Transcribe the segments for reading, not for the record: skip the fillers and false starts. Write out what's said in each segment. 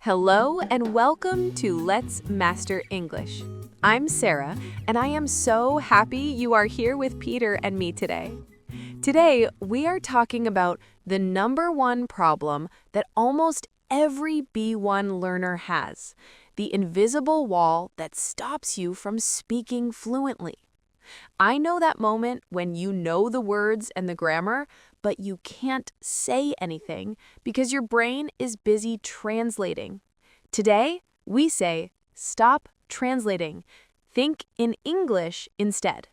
Hello and welcome to Let's Master English. I'm Sarah, and I am so happy you are here with Peter and me today. Today, we are talking about the number one problem that almost every B1 learner has, the invisible wall that stops you from speaking fluently. I know that moment when you know the words and the grammar, but you can't say anything because your brain is busy translating. Today, we say, stop translating. Think in English instead.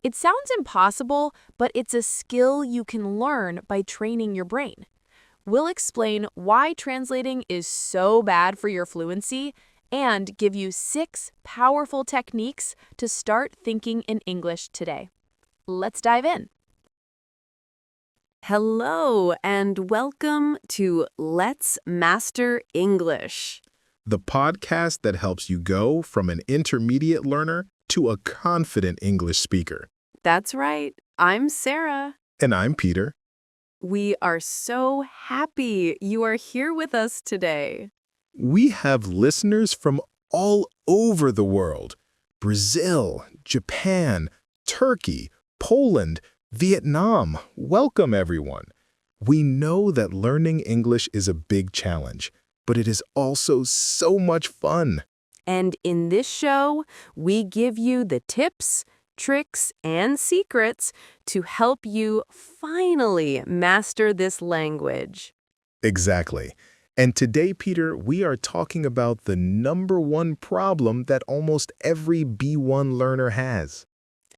It sounds impossible, but it's a skill you can learn by training your brain. We'll explain why translating is so bad for your fluency and give you 6 powerful techniques to start thinking in English today. Let's dive in. Hello and welcome to Let's Master English, the podcast that helps you go from an intermediate learner to a confident English speaker. That's right. I'm Sarah. And I'm Peter. We are so happy you are here with us today. We have listeners from all over the world: Brazil, Japan, Turkey, Poland, Vietnam. Welcome, everyone. We know that learning English is a big challenge, but it is also so much fun. And in this show, we give you the tips, tricks, and secrets to help you finally master this language. Exactly. And today, Peter, we are talking about the number one problem that almost every B1 learner has.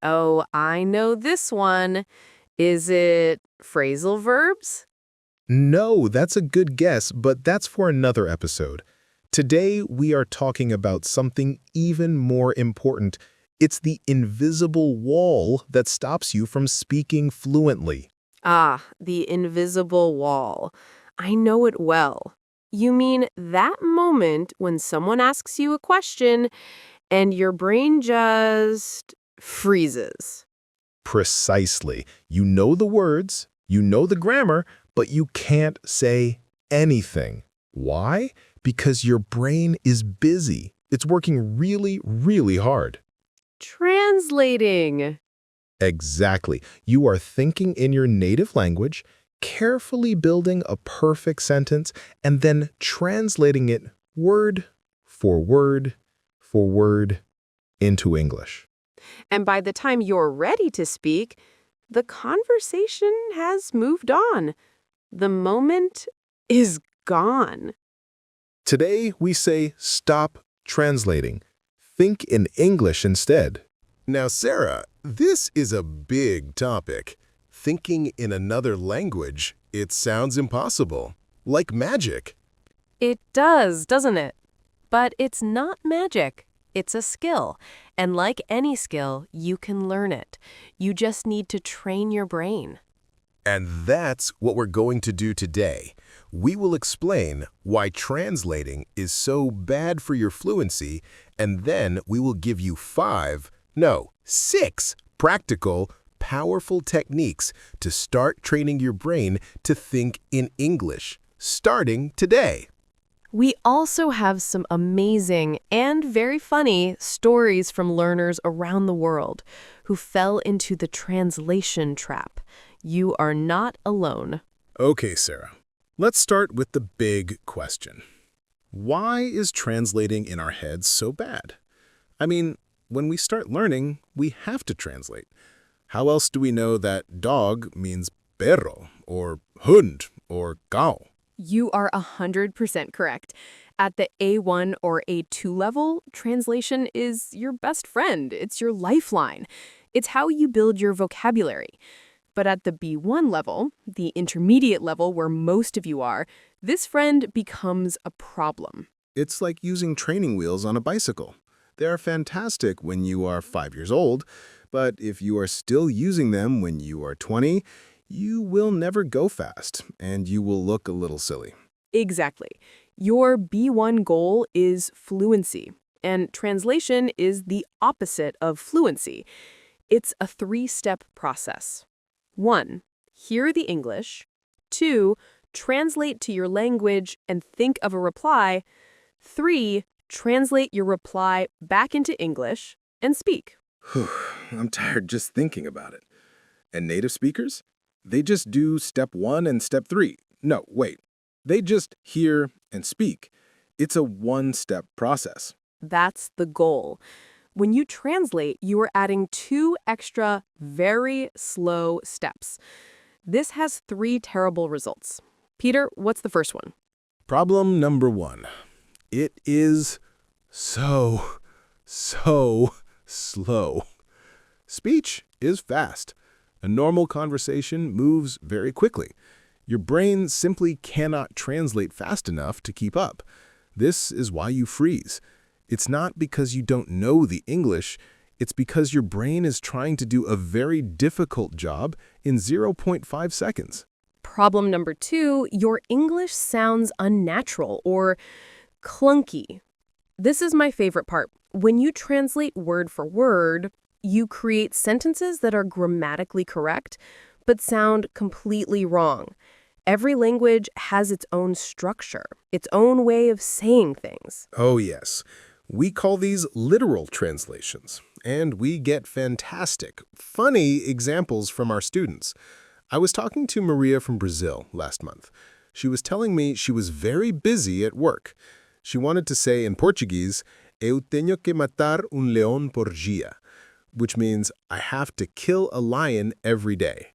Oh, I know this one. Is it phrasal verbs? No, that's a good guess, but that's for another episode. Today, we are talking about something even more important. It's the invisible wall that stops you from speaking fluently. Ah, the invisible wall. I know it well. You mean that moment when someone asks you a question and your brain just freezes. Precisely. You know the words, you know the grammar, but you can't say anything. Why? Because your brain is busy. It's working really, really hard. Translating. Exactly. You are thinking in your native language, carefully building a perfect sentence, and then translating it word for word for word into English. And by the time you're ready to speak, the conversation has moved on. The moment is gone. Today, we say stop translating. Think in English instead. Now, Sarah, this is a big topic. Thinking in another language, it sounds impossible, like magic. It does, doesn't it? But it's not magic. It's a skill. And like any skill, you can learn it. You just need to train your brain. And that's what we're going to do today. We will explain why translating is so bad for your fluency, and then we will give you 6 practical, powerful techniques to start training your brain to think in English, starting today. We also have some amazing and very funny stories from learners around the world who fell into the translation trap. You are not alone. Okay, Sarah. Let's start with the big question. Why is translating in our heads so bad? I mean, when we start learning, we have to translate. How else do we know that dog means perro, or hund, or cow? You are 100% correct. At the A1 or A2 level, translation is your best friend. It's your lifeline. It's how you build your vocabulary. But at the B1 level, the intermediate level where most of you are, this friend becomes a problem. It's like using training wheels on a bicycle. They are fantastic when you are 5 years old, but if you are still using them when you are 20, you will never go fast, and you will look a little silly. Exactly. Your B1 goal is fluency, and translation is the opposite of fluency. It's a 3-step process. 1, hear the English. 2, translate to your language and think of a reply. 3. Translate your reply back into English and speak. Whew, I'm tired just thinking about it. And native speakers? They just do step 1 and step 3. No, wait. They just hear and speak. It's a one-step process. That's the goal. When you translate, you are adding 2 extra, very slow steps. This has 3 terrible results. Peter, what's the first one? Problem number 1. It is so slow. Speech is fast. A normal conversation moves very quickly. Your brain simply cannot translate fast enough to keep up. This is why you freeze. It's not because you don't know the English, it's because your brain is trying to do a very difficult job in 0.5 seconds. Problem number 2, your English sounds unnatural or clunky. This is my favorite part. When you translate word for word, you create sentences that are grammatically correct, but sound completely wrong. Every language has its own structure, its own way of saying things. Oh yes, we call these literal translations, and we get fantastic, funny examples from our students. I was talking to Maria from Brazil last month. She was telling me she was very busy at work. She wanted to say in Portuguese, Eu tenho que matar león por dia, which means I have to kill a lion every day.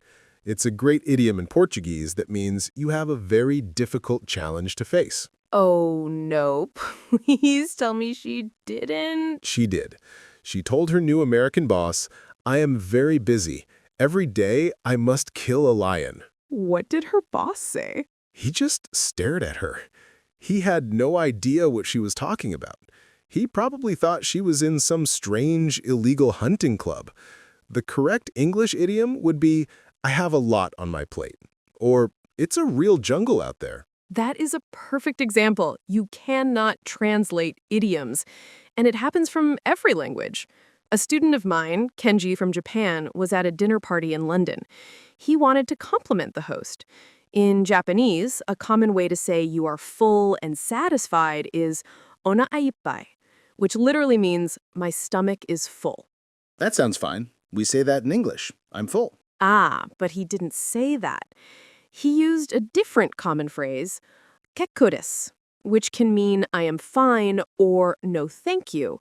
It's a great idiom in Portuguese that means you have a very difficult challenge to face. Oh, no. Please tell me she didn't. She did. She told her new American boss, I am very busy. Every day I must kill a lion. What did her boss say? He just stared at her. He had no idea what she was talking about. He probably thought she was in some strange, illegal hunting club. The correct English idiom would be, I have a lot on my plate. Or, it's a real jungle out there. That is a perfect example. You cannot translate idioms. And it happens from every language. A student of mine, Kenji from Japan, was at a dinner party in London. He wanted to compliment the host. In Japanese, a common way to say you are full and satisfied is onaga ippai, which literally means my stomach is full. That sounds fine. We say that in English. I'm full. Ah, but he didn't say that. He used a different common phrase, kekko desu, which can mean I am fine or no thank you.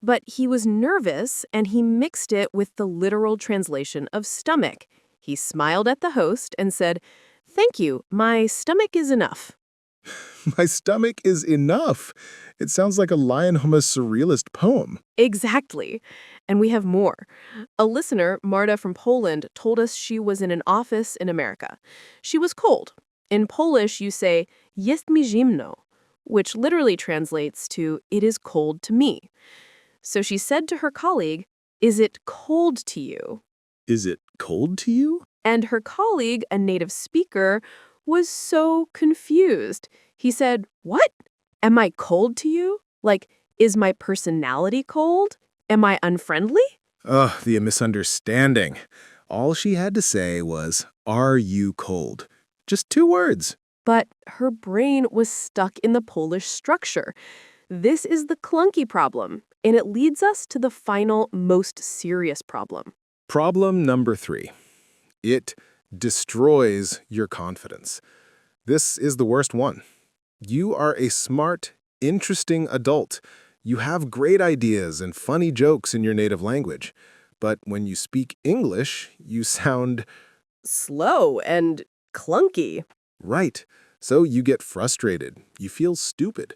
But he was nervous and he mixed it with the literal translation of stomach. He smiled at the host and said, Thank you, my stomach is enough. My stomach is enough. It sounds like a Lion Hummus surrealist poem. Exactly. And we have more. A listener, Marta from Poland, told us she was in an office in America. She was cold. In Polish, you say, jest mi zimno, which literally translates to, it is cold to me. So she said to her colleague, is it cold to you? Is it cold to you? And her colleague, a native speaker, was so confused. He said, what? Am I cold to you? Like, is my personality cold? Am I unfriendly? Ugh, the misunderstanding. All she had to say was, are you cold? Just 2 words. But her brain was stuck in the Polish structure. This is the clunky problem, and it leads us to the final, most serious problem. Problem number 3. It destroys your confidence. This is the worst one. You are a smart, interesting adult. You have great ideas and funny jokes in your native language. But when you speak English, you sound slow and clunky. Right. So you get frustrated. You feel stupid.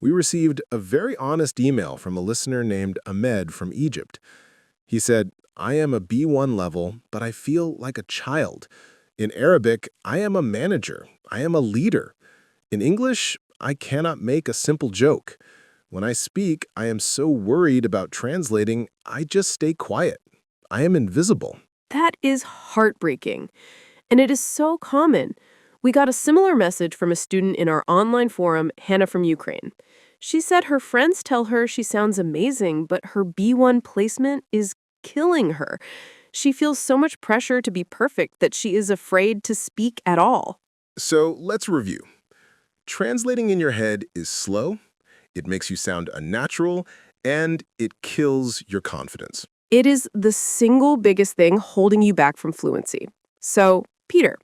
We received a very honest email from a listener named Ahmed from Egypt. He said, I am a B1 level, but I feel like a child. In Arabic, I am a manager. I am a leader. In English, I cannot make a simple joke. When I speak, I am so worried about translating, I just stay quiet. I am invisible. That is heartbreaking. And it is so common. We got a similar message from a student in our online forum, Hannah from Ukraine. She said her friends tell her she sounds amazing, but her B1 placement is killing her. She feels so much pressure to be perfect that she is afraid to speak at all. So let's review. Translating in your head is slow, it makes you sound unnatural, and it kills your confidence. It is the single biggest thing holding you back from fluency. So, Peter,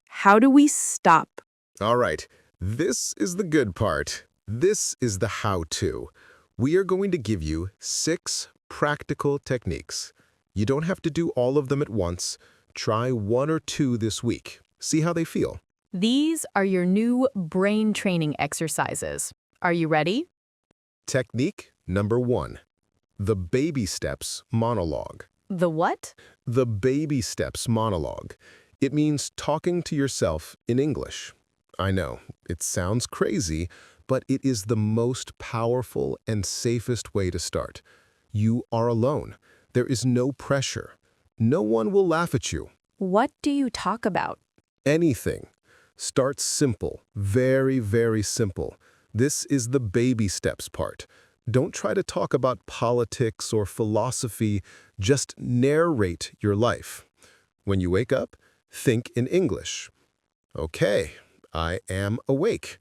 how do we stop? All right, this is the good part. This is the how-to. We are going to give you 6 practical techniques. You don't have to do all of them at once. Try 1 or 2 this week. See how they feel. These are your new brain training exercises. Are you ready? Technique number 1. The baby steps monologue. The what? The baby steps monologue. It means talking to yourself in English. I know, it sounds crazy, but it is the most powerful and safest way to start. You are alone. There is no pressure. No one will laugh at you. What do you talk about? Anything. Start simple, very, very simple. This is the baby steps part. Don't try to talk about politics or philosophy, just narrate your life. When you wake up, think in English. Okay, I am awake.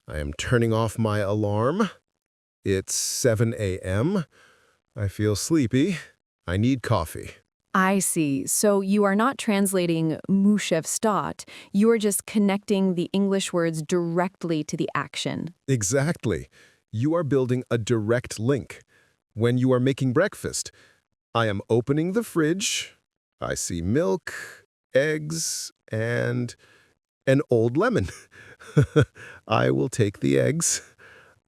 I am turning off my alarm. It's 7 a.m. I feel sleepy. I need coffee. I see. So you are not translating Mushev stat. You are just connecting the English words directly to the action. Exactly. You are building a direct link. When you are making breakfast, I am opening the fridge. I see milk, eggs, and an old lemon. I will take the eggs.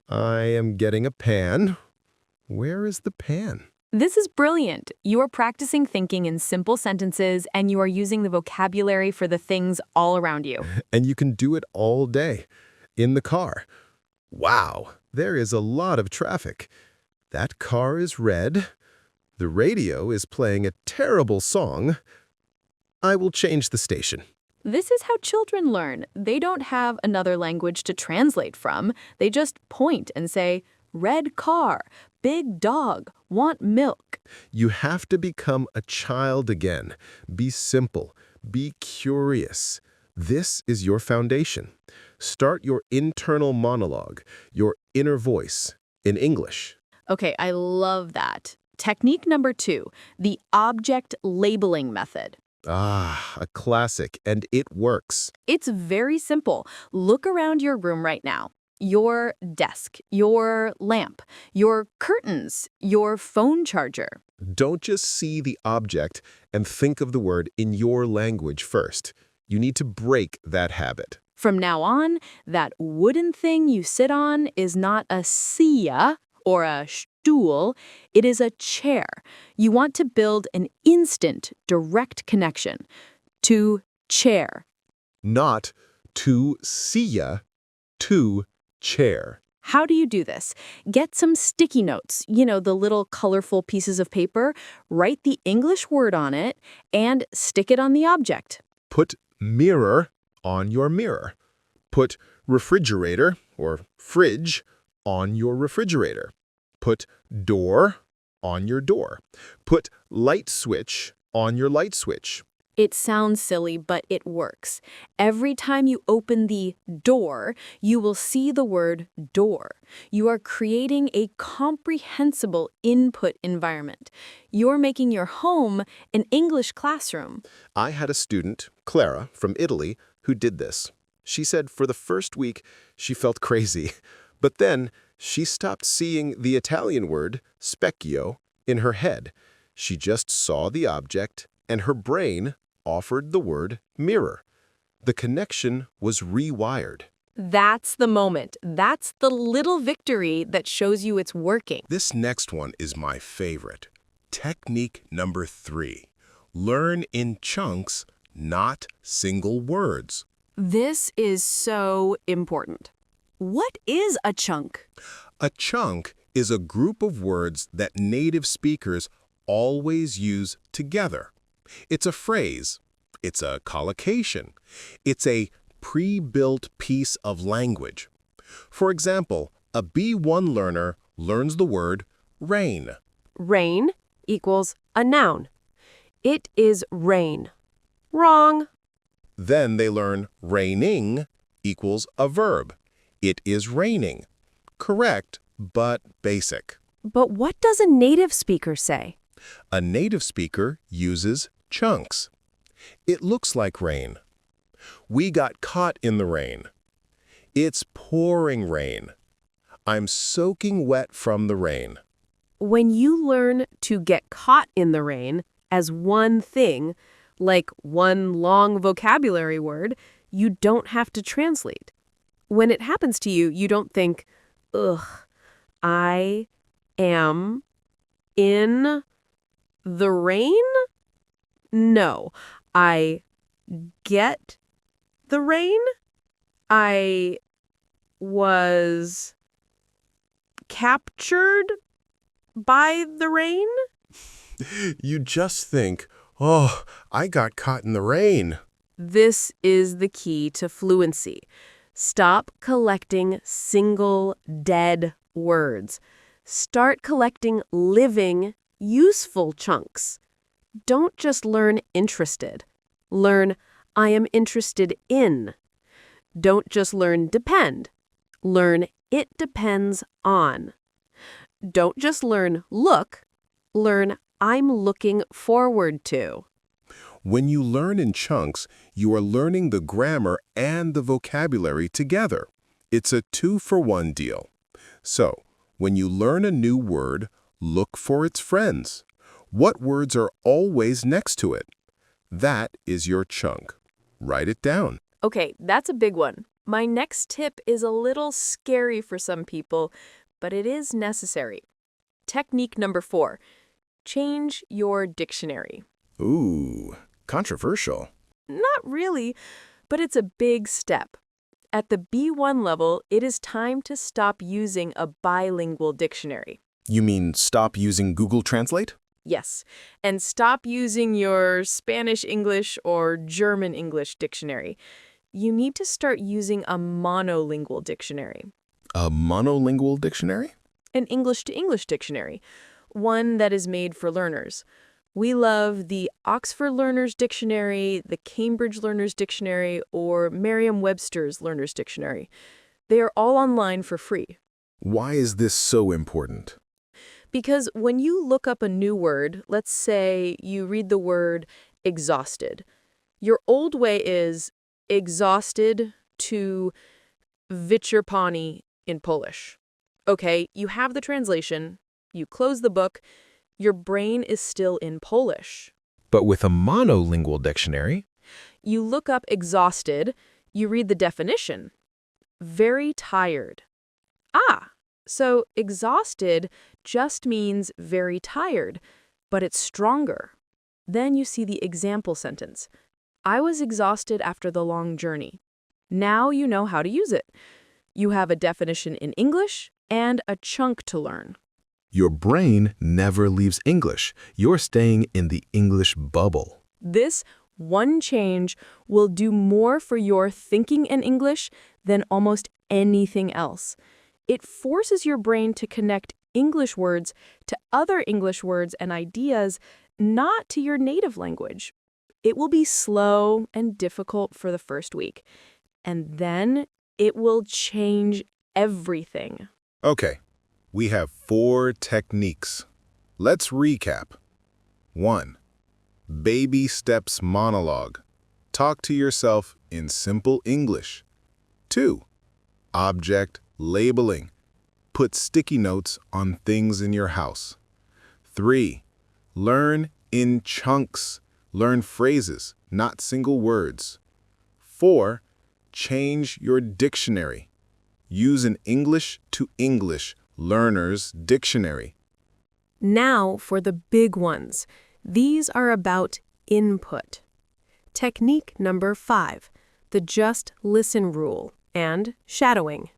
I am getting a pan. Where is the pan? This is brilliant. You are practicing thinking in simple sentences and you are using the vocabulary for the things all around you. And you can do it all day. In the car. Wow, there is a lot of traffic. That car is red. The radio is playing a terrible song. I will change the station. This is how children learn. They don't have another language to translate from. They just point and say, red car, big dog, want milk. You have to become a child again. Be simple. Be curious. This is your foundation. Start your internal monologue, your inner voice, in English. Okay, I love that. Technique number 2, the object labeling method. Ah, a classic, and it works. It's very simple. Look around your room right now. Your desk, your lamp, your curtains, your phone charger. Don't just see the object and think of the word in your language first. You need to break that habit. From now on, that wooden thing you sit on is not a silla or a stool, it is a chair. You want to build an instant, direct connection to chair. Not to silla, to chair. How do you do this? Get some sticky notes, the little colorful pieces of paper, write the English word on it, and stick it on the object. Put mirror on your mirror. Put refrigerator or fridge on your refrigerator. Put door on your door. Put light switch on your light switch. It sounds silly, but it works. Every time you open the door, you will see the word door. You are creating a comprehensible input environment. You're making your home an English classroom. I had a student, Clara, from Italy, who did this. She said for the first week, she felt crazy. But then, she stopped seeing the Italian word, specchio, in her head. She just saw the object, and her brain offered the word mirror. The connection was rewired. That's the moment. That's the little victory that shows you it's working. This next one is my favorite. Technique number 3. Learn in chunks, not single words. This is so important. What is a chunk? A chunk is a group of words that native speakers always use together. It's a phrase. It's a collocation. It's a pre-built piece of language. For example, a B1 learner learns the word rain. Rain equals a noun. It is rain. Wrong. Then they learn raining equals a verb. It is raining. Correct, but basic. But what does a native speaker say? A native speaker uses chunks. It looks like rain. We got caught in the rain. It's pouring rain. I'm soaking wet from the rain. When you learn to get caught in the rain as one thing, like one long vocabulary word, you don't have to translate. When it happens to you, you don't think, ugh, I am in the rain? No, I get the rain. I was captured by the rain. You just think, oh, I got caught in the rain. This is the key to fluency. Stop collecting single, dead words. Start collecting living, useful chunks. Don't just learn interested. Learn I am interested in. Don't just learn depend. Learn it depends on. Don't just learn look. Learn I'm looking forward to. When you learn in chunks, you are learning the grammar and the vocabulary together. It's a 2-for-1 deal. So, when you learn a new word, look for its friends. What words are always next to it? That is your chunk. Write it down. Okay, that's a big one. My next tip is a little scary for some people, but it is necessary. Technique number 4. Change your dictionary. Ooh, controversial. Not really, but it's a big step. At the B1 level, it is time to stop using a bilingual dictionary. You mean stop using Google Translate? Yes, and stop using your Spanish-English or German-English dictionary. You need to start using a monolingual dictionary. A monolingual dictionary? An English-to-English dictionary, one that is made for learners. We love the Oxford Learners Dictionary, the Cambridge Learners Dictionary, or Merriam-Webster's Learners Dictionary. They are all online for free. Why is this so important? Because when you look up a new word, let's say you read the word exhausted, your old way is exhausted to wyczerpany in Polish. Okay, you have the translation, you close the book, your brain is still in Polish. But with a monolingual dictionary, You look up exhausted, you read the definition. Very tired. Ah, so exhausted just means very tired, but it's stronger. Then you see the example sentence. I was exhausted after the long journey. Now you know how to use it. You have a definition in English and a chunk to learn. your brain never leaves English. You're staying in the English bubble. This one change will do more for your thinking in English than almost anything else. It forces your brain to connect English words to other English words and ideas, not to your native language. It will be slow and difficult for the first week, and then it will change everything. Okay, we have 4 techniques. Let's recap. 1. Baby steps monologue. Talk to yourself in simple English. 2. Object labeling. Put sticky notes on things in your house. 3. Learn in chunks. Learn phrases, not single words. 4. Change your dictionary. Use an English to English learner's dictionary. Now for the big ones. These are about input. Technique number 5, the just listen rule and shadowing.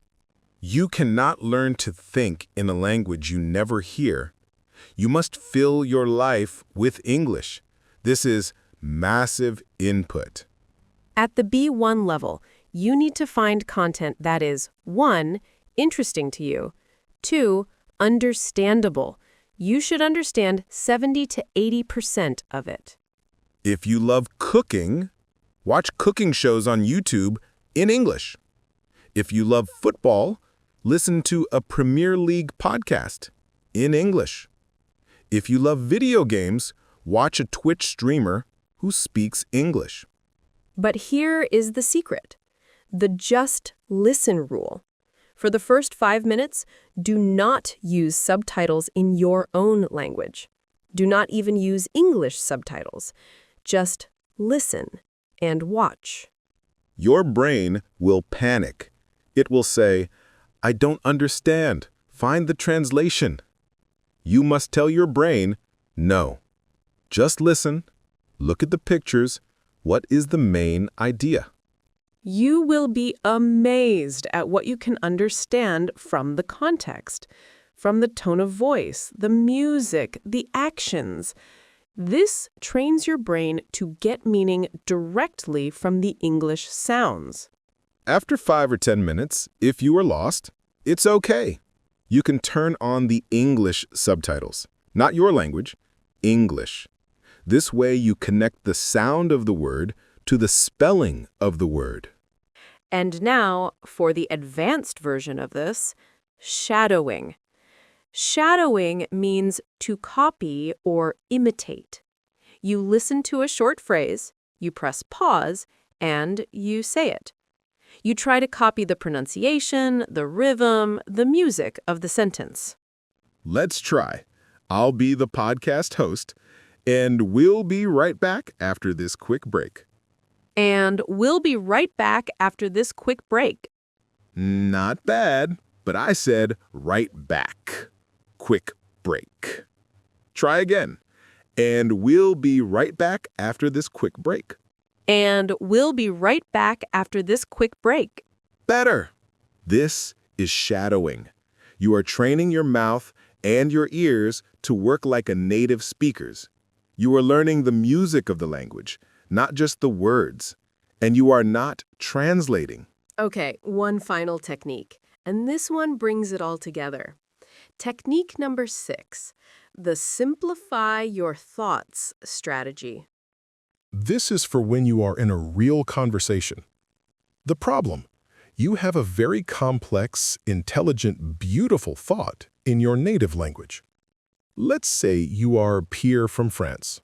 You cannot learn to think in a language you never hear. You must fill your life with English. This is massive input. At the B1 level, you need to find content that is 1. Interesting to you, 2. Understandable. You should understand 70 to 80% of it. If you love cooking, Watch cooking shows on YouTube in English. If you love football, listen to a Premier League podcast in English. If you love video games, watch a Twitch streamer who speaks English. But here is the secret. The just listen rule. For the first 5 minutes, do not use subtitles in your own language. Do not even use English subtitles. Just listen and watch. Your brain will panic. It will say, I don't understand. Find the translation. You must tell your brain, no. Just listen. Look at the pictures. What is the main idea? You will be amazed at what you can understand from the context, from the tone of voice, the music, the actions. This trains your brain to get meaning directly from the English sounds. After 5 or 10 minutes, if you are lost, it's okay. You can turn on the English subtitles. Not your language, English. This way you connect the sound of the word to the spelling of the word. And now, for the advanced version of this, shadowing. Shadowing means to copy or imitate. You listen to a short phrase, you press pause, and you say it. You try to copy the pronunciation, the rhythm, the music of the sentence. Let's try. I'll be the podcast host, and we'll be right back after this quick break. And we'll be right back after this quick break. Not bad, but I said right back. Quick break. Try again. And we'll be right back after this quick break. And we'll be right back after this quick break. Better. This is shadowing. You are training your mouth and your ears to work like a native speaker's. You are learning the music of the language, not just the words. And you are not translating. Okay, one final technique. And this one brings it all together. Technique number 6, the simplify your thoughts strategy. This is for when you are in a real conversation. The problem: you have a very complex, intelligent, beautiful thought in your native language. Let's say you are Pierre from France.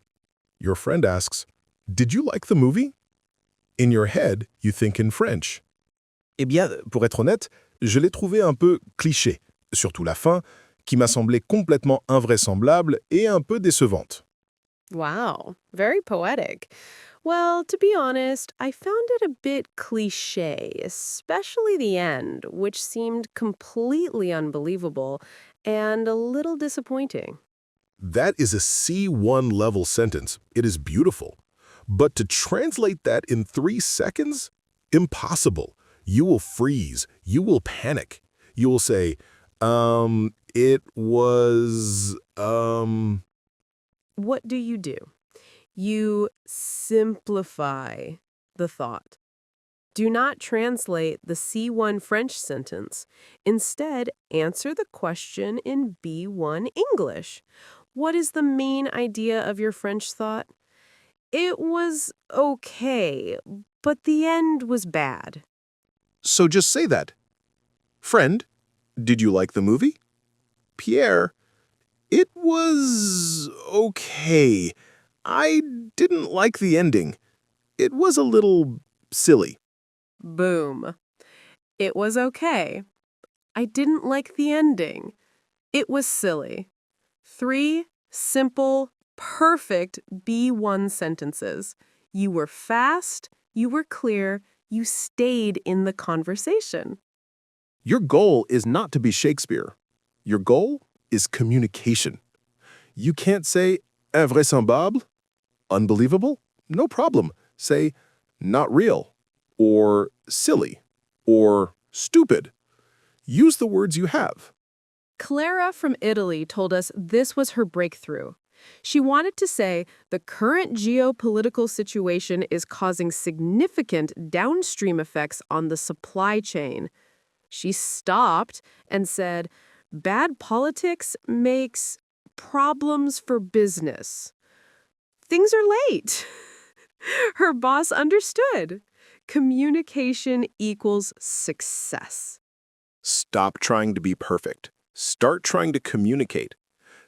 Your friend asks, "Did you like the movie?" In your head, you think in French. Eh bien, pour être honnête, je l'ai trouvé un peu cliché, surtout la fin, qui m'a semblé complètement invraisemblable et un peu décevante. Wow, very poetic. Well, to be honest, I found it a bit cliché, especially the end, which seemed completely unbelievable and a little disappointing. That is a C1 level sentence. It is beautiful. But to translate that in 3 seconds? Impossible. You will freeze. You will panic. You will say, it was, What do? You simplify the thought. Do not translate the C1 French sentence. Instead, answer the question in B1 English. What is the main idea of your French thought? It was okay, but the end was bad. So just say that. Friend, did you like the movie? Pierre, it was okay. I didn't like the ending. It was a little silly. Boom. It was okay. I didn't like the ending. It was silly. 3 simple, perfect B1 sentences. You were fast, you were clear, you stayed in the conversation. Your goal is not to be Shakespeare. Your goal is communication. You can't say invraisemblable, unbelievable, no problem. Say not real, or silly, or stupid. Use the words you have. Clara from Italy told us this was her breakthrough. She wanted to say the current geopolitical situation is causing significant downstream effects on the supply chain. She stopped and said, bad politics makes problems for business. Things are late. Her boss understood. Communication equals success. Stop trying to be perfect. Start trying to communicate.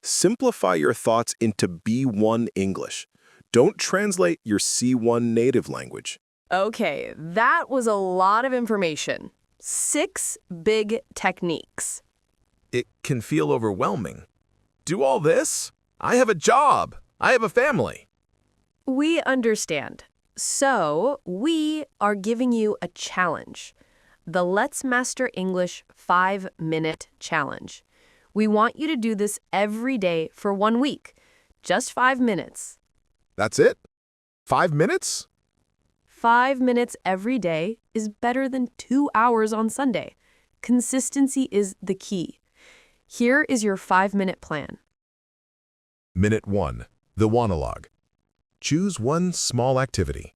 Simplify your thoughts into B1 English. Don't translate your C1 native language. Okay, that was a lot of information. 6 big techniques. It can feel overwhelming. Do all this? I have a job. I have a family. We understand. So, we are giving you a challenge. The Let's Master English 5-minute challenge. We want you to do this every day for 1 week. Just 5 minutes. That's it? 5 minutes? 5 minutes every day is better than 2 hours on Sunday. Consistency is the key. Here is your 5-minute plan. Minute 1. The monologue. Choose one small activity.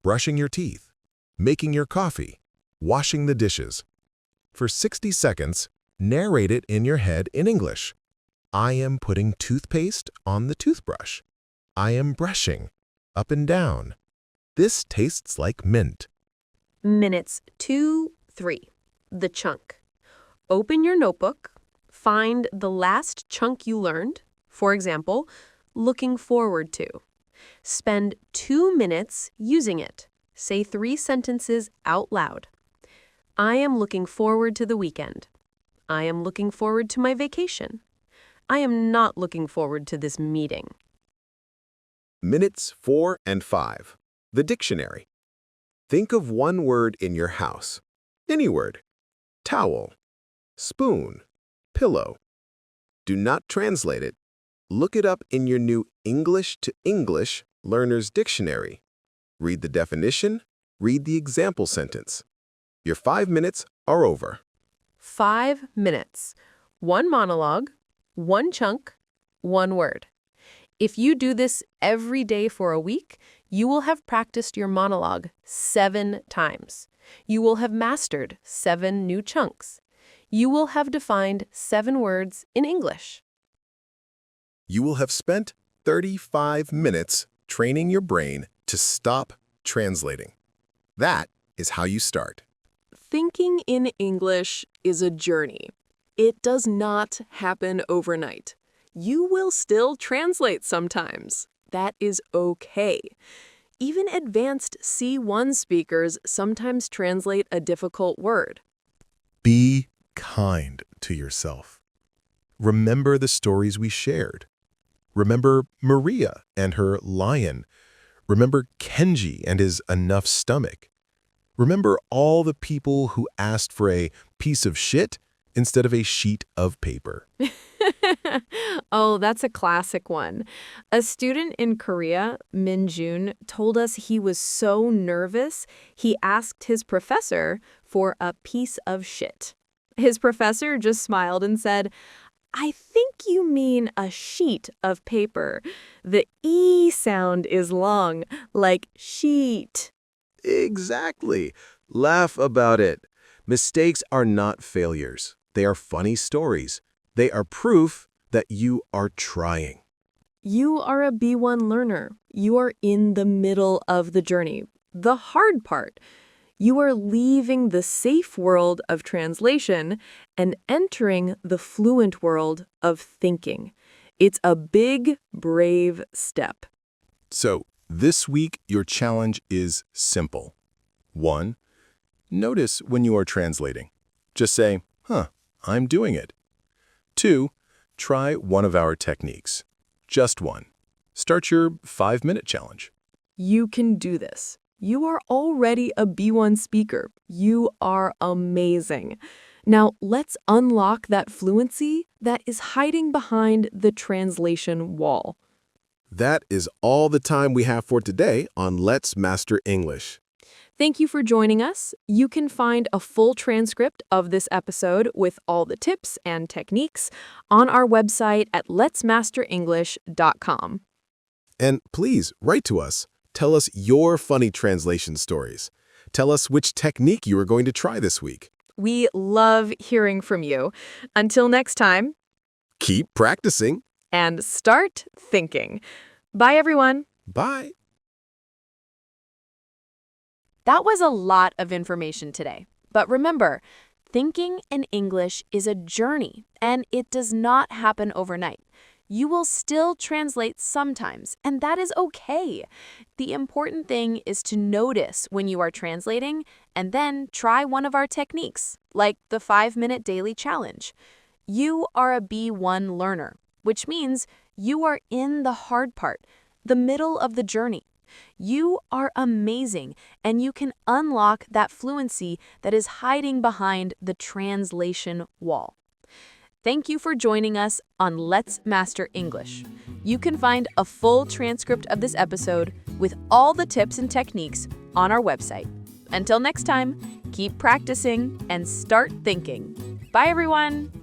Brushing your teeth, making your coffee, washing the dishes. For 60 seconds, narrate it in your head in English. I am putting toothpaste on the toothbrush. I am brushing, up and down. This tastes like mint. Minutes 2, 3. The chunk. Open your notebook. Find the last chunk you learned. For example, looking forward to. Spend 2 minutes using it. Say 3 sentences out loud. I am looking forward to the weekend. I am looking forward to my vacation. I am not looking forward to this meeting. Minutes 4 and 5. The dictionary. Think of one word in your house. Any word. Towel, spoon, pillow. Do not translate it. Look it up in your new English to English Learner's Dictionary. Read the definition, read the example sentence. Your 5 minutes are over. 5 minutes. 1 monologue, 1 chunk, 1 word. If you do this every day for a week, you will have practiced your monologue 7 times. You will have mastered 7 new chunks. You will have defined 7 words in English. You will have spent 35 minutes training your brain to stop translating. That is how you start. Thinking in English is a journey. It does not happen overnight. You will still translate sometimes. That is okay. Even advanced C1 speakers sometimes translate a difficult word. Be kind to yourself. Remember the stories we shared. Remember Maria and her lion. Remember Kenji and his enough stomach. Remember all the people who asked for a piece of shit instead of a sheet of paper. Oh, that's a classic one. A student in Korea, Min Jun, told us he was so nervous, he asked his professor for a piece of shit. His professor just smiled and said, I think you mean a sheet of paper. The E sound is long, like sheet. Exactly. Laugh about it. Mistakes are not failures. They are funny stories. They are proof that you are trying. You are a B1 learner. You are in the middle of the journey, the hard part. You are leaving the safe world of translation and entering the fluent world of thinking. It's a big, brave step. So, this week, your challenge is simple. 1. Notice when you are translating. Just say, I'm doing it. 2. Try one of our techniques. Just one. Start your 5-minute challenge. You can do this. You are already a B1 speaker. You are amazing. Now, let's unlock that fluency that is hiding behind the translation wall. That is all the time we have for today on Let's Master English. Thank you for joining us. You can find a full transcript of this episode with all the tips and techniques on our website at letsmasterenglish.com. And please write to us. Tell us your funny translation stories. Tell us which technique you are going to try this week. We love hearing from you. Until next time, Keep practicing. and start thinking. Bye, everyone. Bye. That was a lot of information today. But remember, thinking in English is a journey, and it does not happen overnight. You will still translate sometimes, and that is okay. The important thing is to notice when you are translating and then try one of our techniques, like the 5-minute daily challenge. You are a B1 learner, which means you are in the hard part, the middle of the journey. You are amazing, and you can unlock that fluency that is hiding behind the translation wall. Thank you for joining us on Let's Master English. You can find a full transcript of this episode with all the tips and techniques on our website. Until next time, keep practicing and start thinking. Bye, everyone.